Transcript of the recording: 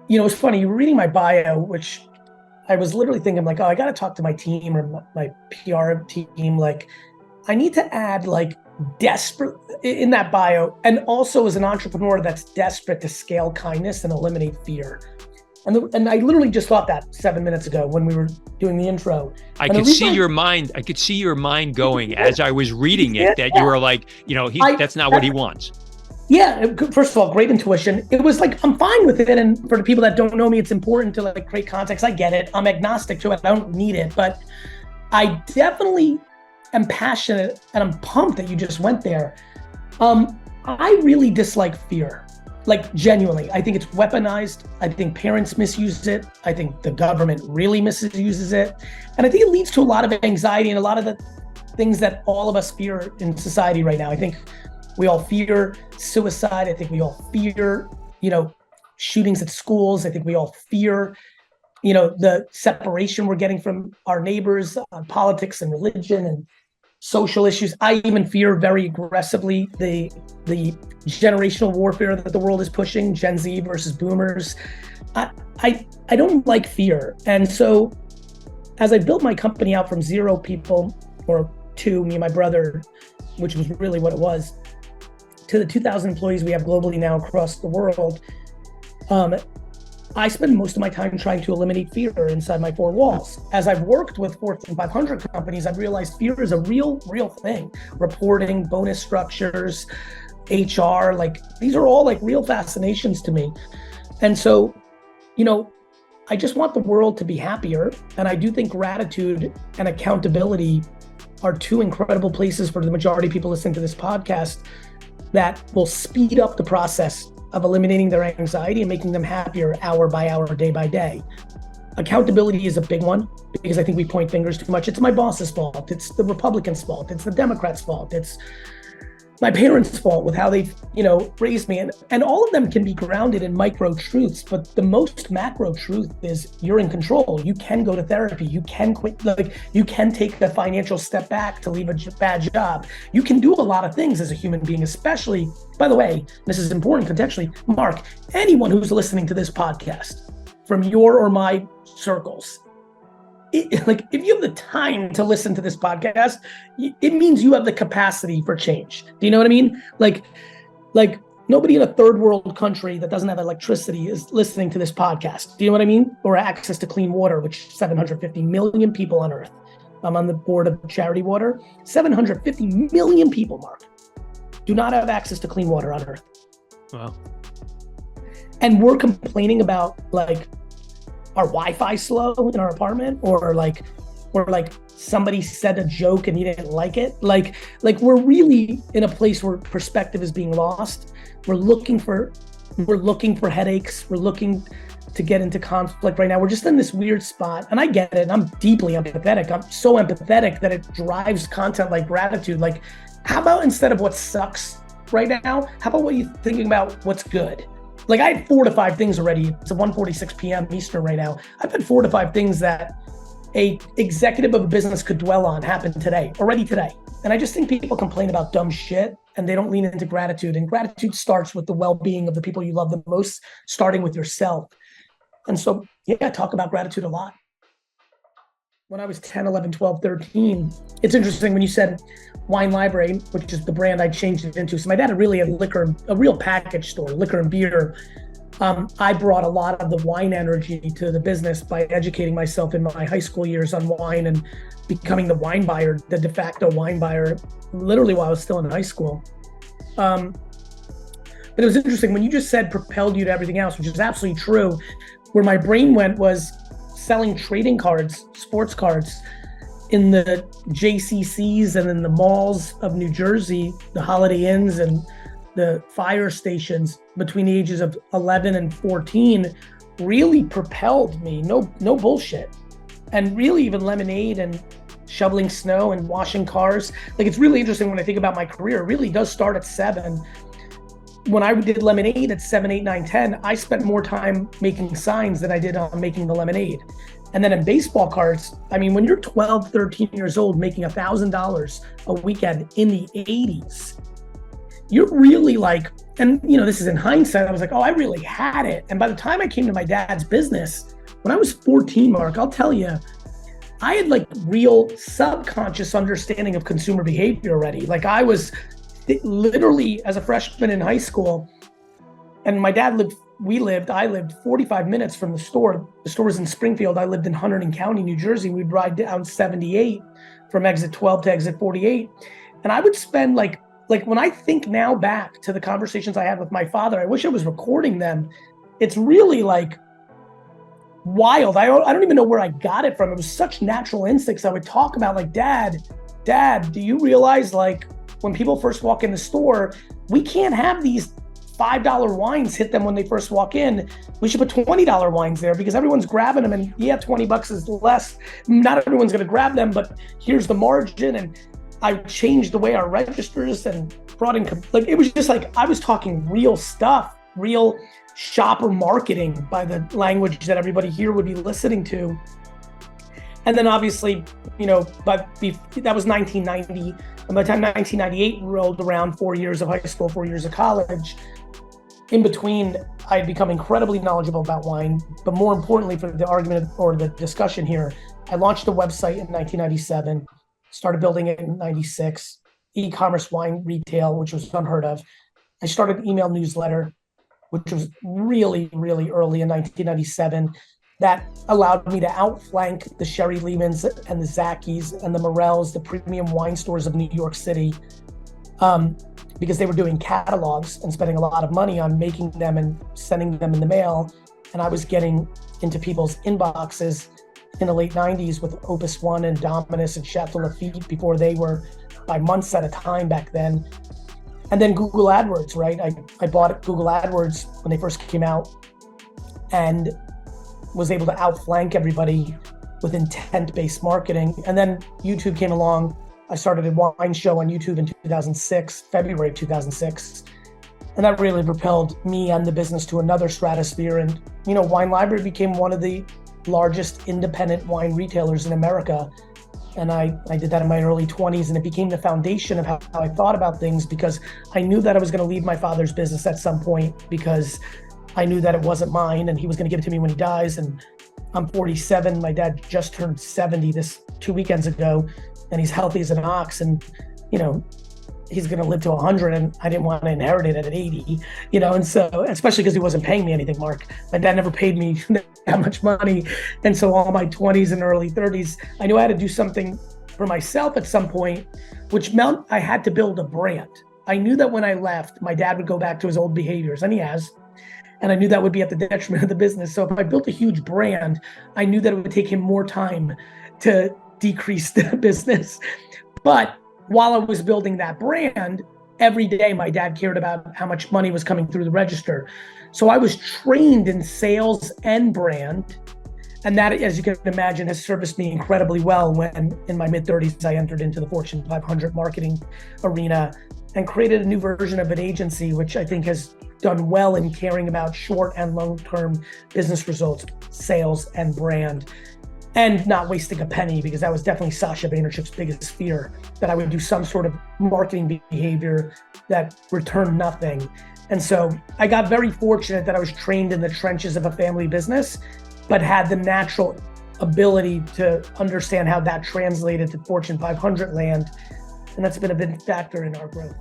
It's funny, you were reading my bio, which I was literally thinking like, oh, I got to talk to my team or my PR team. Like, I need to add like desperate in that bio. And also as an entrepreneur that's desperate to scale kindness and eliminate fear. And I literally just thought that 7 minutes ago when we were doing the intro. I And the could reason see your mind. I could see your mind going as I was reading it, that you were like, that's not what he wants. Yeah, first of all, great intuition. It was like, I'm fine with it. And for the people that don't know me, it's important to like create context. I get it. I'm agnostic to it. I don't need it. But I definitely am passionate and I'm pumped that you just went there. I really dislike fear, like genuinely. I think it's weaponized. I think parents misuse it. I think the government really misuses it. And I think it leads to a lot of anxiety and a lot of the things that all of us fear in society right now. I think we all fear suicide. I think we all fear, shootings at schools. I think we all fear, the separation we're getting from our neighbors on politics and religion and social issues. I even fear very aggressively the generational warfare that the world is pushing, Gen Z versus boomers. I don't like fear. And so as I built my company out from 0 people, or 2, me and my brother, which was really what it was, to the 2,000 employees we have globally now across the world, I spend most of my time trying to eliminate fear inside my 4 walls. As I've worked with Fortune 500 companies, I've realized fear is a real thing. Reporting, bonus structures, HR, like these are all like real fascinations to me. And so, I just want the world to be happier. And I do think gratitude and accountability are 2 incredible places for the majority of people listening to this podcast that will speed up the process of eliminating their anxiety and making them happier hour by hour, day by day. Accountability is a big one because I think we point fingers too much. It's my boss's fault. It's the Republicans' fault. It's the Democrats' fault. It's my parents' fault with how they've, raised me. And all of them can be grounded in micro truths, but the most macro truth is you're in control. You can go to therapy. You can quit, you can take a financial step back to leave a bad job. You can do a lot of things as a human being, especially, by the way, this is important contextually, Mark, anyone who's listening to this podcast from your or my circles, if you have the time to listen to this podcast, it means you have the capacity for change. Do you know what I mean? Like nobody in a 3rd world country that doesn't have electricity is listening to this podcast. Do you know what I mean? Or access to clean water, which 750 million people on Earth. I'm on the board of Charity Water. 750 million people, Mark, do not have access to clean water on Earth. Wow. And we're complaining about our Wi-Fi slow in our apartment, or somebody said a joke and you didn't like it. Like we're really in a place where perspective is being lost. We're looking for headaches. We're looking to get into conflict right now. We're just in this weird spot. And I get it. I'm deeply empathetic. I'm so empathetic that it drives content like gratitude. Like, how about instead of what sucks right now, how about what you're thinking about what's good? Like, I had 4 to 5 things already. It's 1:46 p.m. Eastern right now. I've had 4 to 5 things that a executive of a business could dwell on happen already today. And I just think people complain about dumb shit and they don't lean into gratitude. And gratitude starts with the well-being of the people you love the most, starting with yourself. And so, I talk about gratitude a lot. When I was 10, 11, 12, 13, it's interesting when you said Wine Library, which is the brand I changed it into. So my dad had really a real package store, liquor and beer. I brought a lot of the wine energy to the business by educating myself in my high school years on wine and becoming the wine buyer, the de facto wine buyer, literally while I was still in high school. But it was interesting when you just said propelled you to everything else, which is absolutely true. Where my brain went was selling trading cards, sports cards, in the JCCs and in the malls of New Jersey, the Holiday Inns and the fire stations between the ages of 11 and 14 really propelled me, no bullshit. And really even lemonade and shoveling snow and washing cars. Like, it's really interesting when I think about my career. It really does start at 7. When I did lemonade at 7, 8, 9, 10, I spent more time making signs than I did on making the lemonade. And then in baseball cards, I mean, when you're 12, 13 years old, making $1,000 a weekend in the 80s, you're really like, and this is in hindsight, I was like, oh, I really had it. And by the time I came to my dad's business, when I was 14, Mark, I'll tell you, I had like real subconscious understanding of consumer behavior already. Like I was literally as a freshman in high school, and my dad I lived 45 minutes from the store. The store was in Springfield. I lived in Hunterdon County, New Jersey. We'd ride down 78 from exit 12 to exit 48. And I would spend like when I think now back to the conversations I had with my father, I wish I was recording them. It's really like wild. I don't even know where I got it from. It was such natural instincts. I would talk about like, Dad, do you realize like when people first walk in the store, we can't have these $5 wines hit them when they first walk in. We should put $20 wines there because everyone's grabbing them, and yeah, $20 is less. Not everyone's going to grab them, but here's the margin. And I changed the way our registers and brought in, like, it was just like, I was talking real stuff, real shopper marketing by the language that everybody here would be listening to. And then obviously, but that was 1990. And by the time 1998 rolled around, 4 years of high school, 4 years of college, in between, I had become incredibly knowledgeable about wine. But more importantly, for the argument or the discussion here, I launched a website in 1997, started building it in 96, e-commerce wine retail, which was unheard of. I started an email newsletter, which was really, really early in 1997. That allowed me to outflank the Sherry Lehmans and the Zackies and the Morels, the premium wine stores of New York City, because they were doing catalogs and spending a lot of money on making them and sending them in the mail. And I was getting into people's inboxes in the late 90s with Opus One and Dominus and Chateau Lafite before they were by months at a time back then. And then Google AdWords, right? I bought Google AdWords when they first came out and was able to outflank everybody with intent-based marketing. And then YouTube came along. I started a wine show on YouTube in 2006, February of 2006. And that really propelled me and the business to another stratosphere. And, Wine Library became one of the largest independent wine retailers in America. And I did that in my early 20s, and it became the foundation of how I thought about things, because I knew that I was going to leave my father's business at some point, because I knew that it wasn't mine and he was going to give it to me when he dies. And I'm 47. My dad just turned 70 this 2 weekends ago, and he's healthy as an ox. And, he's going to live to 100, and I didn't want to inherit it at 80, and so, especially because he wasn't paying me anything, Mark. My dad never paid me that much money. And so all my 20s and early 30s, I knew I had to do something for myself at some point, which meant I had to build a brand. I knew that when I left, my dad would go back to his old behaviors, and he has. And I knew that would be at the detriment of the business. So if I built a huge brand, I knew that it would take him more time to decrease the business. But while I was building that brand, every day my dad cared about how much money was coming through the register. So I was trained in sales and brand. And that, as you can imagine, has serviced me incredibly well when in my mid-30s, I entered into the Fortune 500 marketing arena and created a new version of an agency, which I think has done well in caring about short and long-term business results, sales and brand, and not wasting a penny, because that was definitely Sasha Vaynerchuk's biggest fear, that I would do some sort of marketing behavior that returned nothing. And so I got very fortunate that I was trained in the trenches of a family business, but had the natural ability to understand how that translated to Fortune 500 land. And that's been a big factor in our growth.